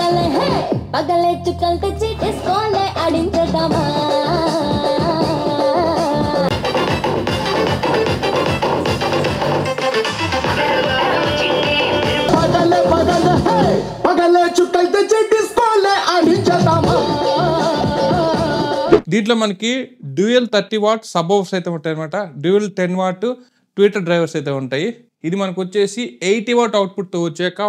పగలే హే పగలే చుక్కలు తెచ్చి డిస్కోలే ఆడించేద్దామా దీంట్లో మనకి డ్యూయల్ 30 వాట్ సబ్ ఓవర్స్ అయితే ఉంటాయి అనమాట. డ్యూయల్ 10 వాట్ ట్విట్టర్ డ్రైవర్స్ అయితే ఉంటాయి. ఇది మనకు వచ్చేసి 80 వాట్ అవుట్పుట్ వచ్చాక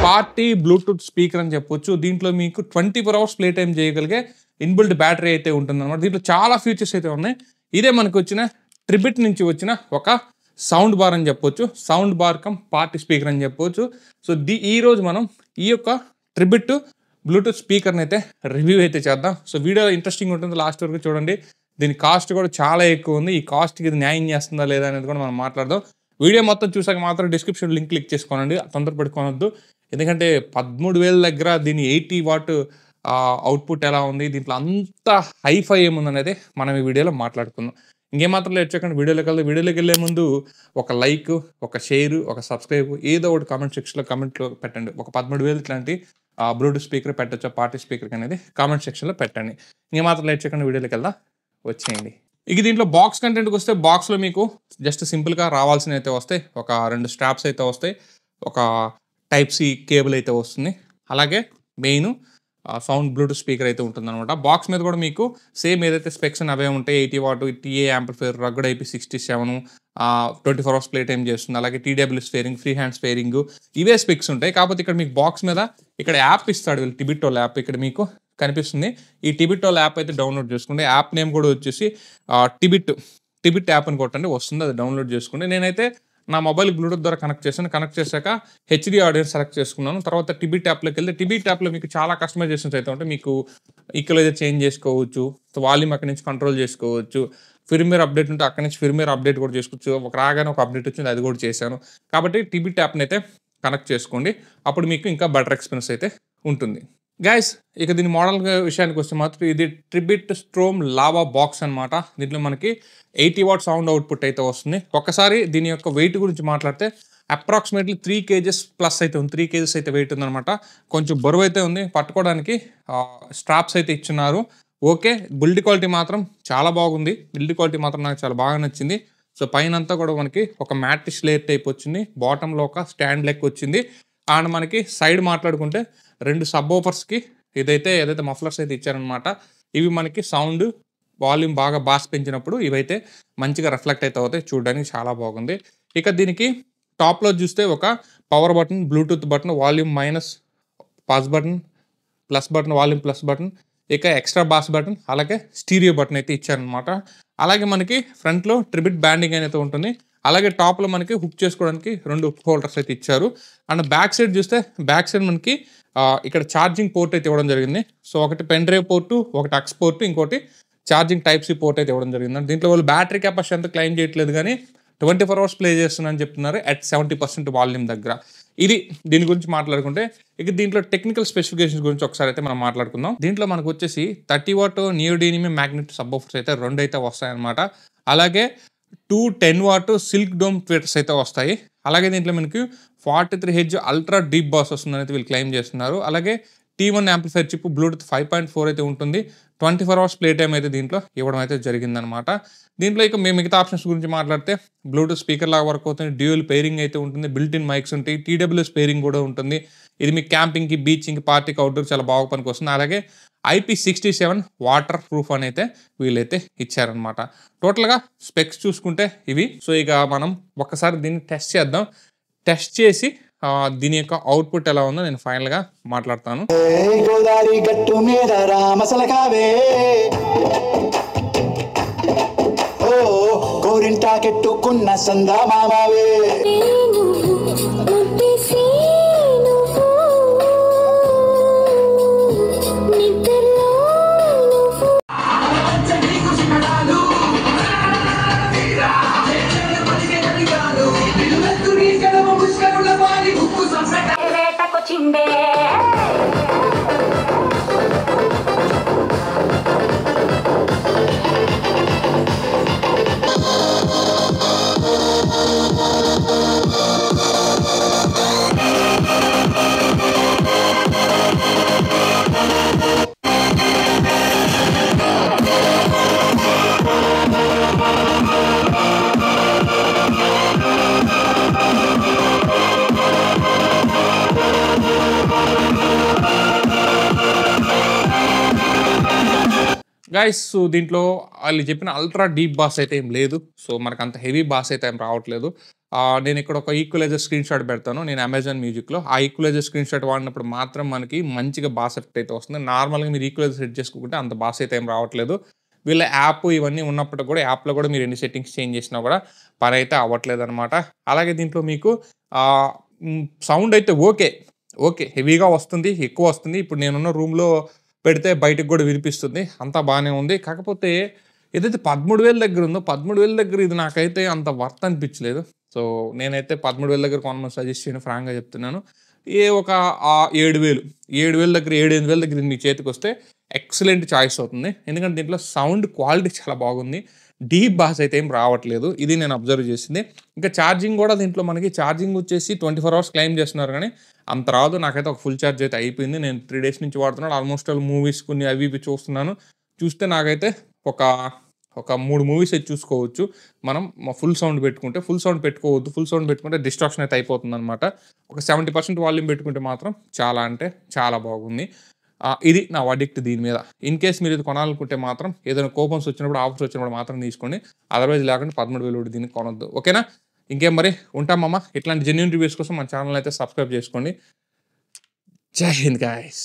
పార్టీ బ్లూటూత్ స్పీకర్ అని చెప్పొచ్చు. దీంట్లో మీకు 24 అవర్స్ ప్లే టైం చేయగలిగే ఇన్బిల్డ్ బ్యాటరీ అయితే ఉంటుంది అనమాట. దీంట్లో చాలా ఫీచర్స్ అయితే ఉన్నాయి. ఇదే మనకు వచ్చిన ట్రిబిట్ నుంచి వచ్చిన ఒక సౌండ్ బార్ అని చెప్పొచ్చు. Sound bar come party speaker అని చెప్పొచ్చు. సో ఈ రోజు మనం ఈ యొక్క ట్రిబిట్ బ్లూటూత్ స్పీకర్ని అయితే రివ్యూ అయితే చేద్దాం. సో వీడియో ఇంట్రెస్టింగ్ ఉంటుంది, లాస్ట్ వరకు చూడండి. దీని కాస్ట్ కూడా చాలా ఎక్కువ ఉంది. ఈ కాస్ట్కి ఇది న్యాయం చేస్తుందా లేదా అనేది కూడా మనం మాట్లాడదాం. వీడియో మొత్తం చూసాక మాత్రం డిస్క్రిప్షన్ లింక్ క్లిక్ చేసుకోనండి, తొందరపడుకోవద్దు. ఎందుకంటే 13,000 దగ్గర దీని 80 వాట్ అవుట్పుట్ ఎలా ఉంది, దీంట్లో అంత హైఫై ఏముందనేది మనం ఈ వీడియోలో మాట్లాడుకుందాం. ఇంకేమాత్రం లేట్ చేయకుండా వీడియోలోకి వెళ్ళే ముందు ఒక లైక్, ఒక షేర్, ఒక సబ్స్క్రైబ్ ఏదో ఒకటి కామెంట్ సెక్షన్లో కామెంట్లో పెట్టండి. ఒక 13,000 ఇట్లాంటి బ్లూటూత్ స్పీకర్ పెట్టచ్చా పార్టీ స్పీకర్ అనేది కామెంట్ సెక్షన్లో పెట్టండి. ఇంకేమాత్రం లేట్ చేయకుండా వీడియోలోకి వెళ్దాం, వచ్చేయండి. ఇక దీంట్లో బాక్స్ కంటెంట్కి వస్తే బాక్స్లో మీకు జస్ట్ సింపుల్గా రావాల్సినవి అయితే వస్తాయి. ఒక 2 స్ట్రాప్స్ అయితే వస్తాయి, ఒక టైప్ సి కేబుల్ అయితే వస్తుంది, అలాగే మెయిన్ సౌండ్ బ్లూటూత్ స్పీకర్ అయితే ఉంటుంది అనమాట. బాక్స్ మీద కూడా మీకు సేమ్ ఏదైతే స్పెక్స్ అవే ఉంటాయి. 80 what TA amplifier, rugged IP67, 24 hours play time చేస్తుంది, అలాగే TWS sparing, free hand sparing, ఇవే స్పెక్స్ ఉంటాయి. కాకపోతే ఇక్కడ మీకు బాక్స్ మీద ఇక్కడ యాప్ ఇస్తాడు, వీళ్ళు టిబిటోల్ యాప్ ఇక్కడ మీకు కనిపిస్తుంది. ఈ టిబిటోల్ యాప్ అయితే డౌన్లోడ్ చేసుకుంటే, యాప్ నేమ్ కూడా వచ్చేసి టిబిట్ యాప్ అని కొట్టండి వస్తుంది, అది డౌన్లోడ్ చేసుకుంటే. నేనైతే నా మొబైల్ బ్లూటూత్ ద్వారా కనెక్ట్ చేశాక HD ఆడియో సెలెక్ట్ చేసుకున్నాను. తర్వాత టిబిట్ యాప్లోకి వెళ్తే టిబిట్ యాప్లో మీకు చాలా కస్టమైజేషన్స్ అయితే ఉంటాయి. మీకు ఈక్వలైజర్ చేంజ్ చేసుకోవచ్చు, వాల్యూమ్ అక్కడి నుంచి కంట్రోల్ చేసుకోవచ్చు, ఫిర్మ్వేర్ అప్డేట్ ఉంటే అక్కడి నుంచి ఫిర్మ్వేర్ అప్డేట్ కూడా చేసుకోవచ్చు. రాగానే ఒక అప్డేట్ వచ్చింది, అది కూడా చేశాను. కాబట్టి టిబిట్ యాప్ని అయితే కనెక్ట్ చేసుకోండి, అప్పుడు మీకు ఇంకా బెటర్ ఎక్స్పీరియన్స్ అయితే ఉంటుంది. గైస్, ఇక దీని మోడల్ విషయానికి వస్తే మాత్రం ఇది ట్రిబిట్ స్ట్రోమ్ లావా బాక్స్ అనమాట. దీంట్లో మనకి 80 వాట్ సౌండ్ అవుట్పుట్ అయితే వస్తుంది. ఒక్కసారి దీని యొక్క వెయిట్ గురించి మాట్లాడితే అప్రాక్సిమేట్లీ 3 kgs ప్లస్ అయితే ఉంది. 3 kgs అయితే వెయిట్ ఉందనమాట. కొంచెం బరువు అయితే ఉంది. పట్టుకోవడానికి స్ట్రాప్స్ అయితే ఇచ్చున్నారు. ఓకే, బిల్డ్ క్వాలిటీ మాత్రం చాలా బాగుంది. బిల్డ్ క్వాలిటీ మాత్రం నాకు చాలా బాగా నచ్చింది. సో పైన అంతా కూడా మనకి ఒక మ్యాట్రిక్స్ లేయర్ టైప్ వచ్చింది, బాటంలో ఒక స్టాండ్ లెక్క వచ్చింది. అండ్ మనకి సైడ్ మాట్లాడుకుంటే 2 సబ్ ఓఫర్స్కి ఏదైతే మఫ్లర్స్ అయితే ఇచ్చారనమాట. ఇవి మనకి సౌండ్ వాల్యూమ్ బాగా బాస్ పెంచినప్పుడు ఇవైతే మంచిగా రిఫ్లెక్ట్ అయితే అవుతాయి, చూడడానికి చాలా బాగుంది. ఇక దీనికి టాప్లో చూస్తే ఒక power button, Bluetooth button, volume minus pass button, plus button, volume plus button, ఇక ఎక్స్ట్రా బాస్ బటన్, అలాగే స్టీరియో బటన్ అయితే ఇచ్చారనమాట. అలాగే మనకి ఫ్రంట్లో ట్రిబిట్ బ్యాండింగ్ అయితే ఉంటుంది. అలాగే టాప్లో మనకి హుక్ చేసుకోవడానికి 2 హుక్ హోల్డర్స్ అయితే ఇచ్చారు. అండ్ బ్యాక్ సైడ్ చూస్తే బ్యాక్ సైడ్ మనకి ఇక్కడ ఛార్జింగ్ పోర్ట్ అయితే ఇవ్వడం జరిగింది. సో ఒకటి పెన్ డ్రైవ్ పోర్టు, ఒకటి అక్స్ పోర్టు, ఇంకోటి ఛార్జింగ్ టైప్ సి పోర్ట్ అయితే ఇవ్వడం జరిగింది. దీంట్లో వాళ్ళు బ్యాటరీ కెపాసిటీ అంతా క్లెయిమ్ చేయట్లేదు, కానీ 24 అవర్స్ ప్లే చేస్తున్నారని చెప్తున్నారు అట్ 70% వాల్యూమ్ దగ్గర. ఇది దీని గురించి మాట్లాడుకుంటే, ఇక దీంట్లో టెక్నికల్ స్పెసిఫికేషన్స్ గురించి ఒకసారి అయితే మనం మాట్లాడుకుందాం. దీంట్లో మనకు వచ్చేసి 30 వాట్ నియోడీనియం మ్యాగ్నెట్ సబ్ ఓఫర్స్ అయితే 2 అయితే వస్తాయన్నమాట. అలాగే 2 10 వాట్ సిల్క్ డోమ్ ట్విటర్స్ అయితే వస్తాయి. అలాగే దీంట్లో మనకి 43 Hz అల్ట్రా డీప్ బాస్ వస్తుందని అయితే వీళ్ళు క్లెయిమ్ చేస్తున్నారు. అలాగే T1 యాంప్లిఫైర్ చిప్ బ్లూటూత్ 5.4 అయితే ఉంటుంది. 24 అవర్స్ ప్లే టైం అయితే దీంట్లో ఇవ్వడం అయితే జరిగిందనమాట. దీంట్లో ఇక మేము మిగతా ఆప్షన్స్ గురించి మాట్లాడితే బ్లూటూత్ స్పీకర్ లాగా వర్క్ అవుతుంది, డ్యూయల్ పేరింగ్ అయితే ఉంటుంది, బిల్ట్ ఇన్ మైక్స్ ఉంటాయి, TWS పేరింగ్ కూడా ఉంటుంది. ఇది మీ క్యాంపింగ్కి, బీచింగ్కి, పార్టీకి, అవుట్డోర్ చాలా బాగా పనికి వస్తుంది. అలాగే IP67 వాటర్ ప్రూఫ్ అని అయితే వీళ్ళైతే ఇచ్చారనమాట. టోటల్గా స్పెక్స్ చూసుకుంటే ఇవి. సో ఇక మనం ఒక్కసారి దీన్ని టెస్ట్ చేద్దాం. టెస్ట్ చేసి దీని యొక్క అవుట్పుట్ ఎలా ఉందో నేను ఫైనల్గా మాట్లాడతాను. గోదావరి గట్టు మీద రామసలకావే, ఓ గోరింటా కెట్టుకున్న సందా మామావే, గైస్ సో దీంట్లో వాళ్ళు చెప్పిన అల్ట్రా డీప్ బాస్ అయితే ఏం లేదు. సో మనకు అంత హెవీ బాస్ అయితే ఏం రావట్లేదు. నేను ఇక్కడ ఒక ఈక్వలైజర్ స్క్రీన్ షాట్ పెడతాను నేను అమెజాన్ మ్యూజిక్లో. ఆ ఈక్వలైజర్ స్క్రీన్ షాట్ వాడినప్పుడు మాత్రం మనకి మంచిగా బాస్ ఎఫెక్ట్ అయితే వస్తుంది. నార్మల్గా మీరు ఈక్వలైజర్ సెట్ చేసుకుంటే అంత బాస్ అయితే ఏం రావట్లేదు. వీళ్ళ యాప్ ఇవన్నీ ఉన్నప్పటికి కూడా యాప్లో కూడా మీరు ఎన్ని సెట్టింగ్స్ చేంజ్ చేసినా కూడా పని అయితే అవ్వట్లేదు అనమాట. అలాగే దీంట్లో మీకు సౌండ్ అయితే ఓకే హెవీగా వస్తుంది, ఎక్కువ వస్తుంది. ఇప్పుడు నేనున్న రూమ్లో పెడితే బయటకు కూడా వినిపిస్తుంది, అంతా బాగానే ఉంది. కాకపోతే ఏదైతే 13,000 దగ్గర ఉందో 13,000 దగ్గర ఇది నాకైతే అంత వర్త్ అనిపించలేదు. సో నేనైతే 13,000 దగ్గర కొనమని సజెస్ట్ చేయను, ఫ్రాంక్గా చెప్తున్నాను. ఒక 7,000 దగ్గర 7,800 దగ్గర మీ చేతికి వస్తే ఎక్సలెంట్ చాయిస్ అవుతుంది. ఎందుకంటే దీంట్లో సౌండ్ క్వాలిటీ చాలా బాగుంది, డీప్ బాస్ అయితే ఏం రావట్లేదు. ఇది నేను అబ్జర్వ్ చేసింది. ఇంకా ఛార్జింగ్ కూడా దీంట్లో మనకి ఛార్జింగ్ వచ్చేసి 24 hours క్లెయిమ్ చేస్తున్నారు, కానీ అంత రాదు. నాకైతే ఒక ఫుల్ ఛార్జ్ అయితే అయిపోయింది. నేను 3 days నుంచి వాడుతున్నాను. ఆల్మోస్ట్ మూవీస్ కొన్ని అవి ఇవి చూస్తున్నాను. చూస్తే నాకైతే ఒక 3 మూవీస్ అయితే చూసుకోవచ్చు మనం ఫుల్ సౌండ్ పెట్టుకుంటే. ఫుల్ సౌండ్ పెట్టుకోవద్దు, ఫుల్ సౌండ్ పెట్టుకుంటే డిస్ట్రాక్షన్ అయితే అయిపోతుంది అనమాట. ఒక 70% వాల్యూమ్ పెట్టుకుంటే మాత్రం చాలా అంటే చాలా బాగుంది. ఇది నా వర్డిక్ట్ దీని మీద. ఇన్ కేస్ మీరు ఇది కొనాలనుకుంటే మాత్రం ఏదైనా కూపన్స్ వచ్చినప్పుడు, ఆఫర్స్ వచ్చినప్పుడు మాత్రం తీసుకోండి. అదర్వైజ్ లేకుండా 13,000 దీన్ని కొనొద్దు. ఓకేనా? ఇంకేం మరి ఉంటామమ్మా. ఇట్లాంటి జెన్యూన్ రివ్యూస్ కోసం మన ఛానల్ అయితే సబ్స్క్రైబ్ చేసుకోండి. జై హింద్ గైస్.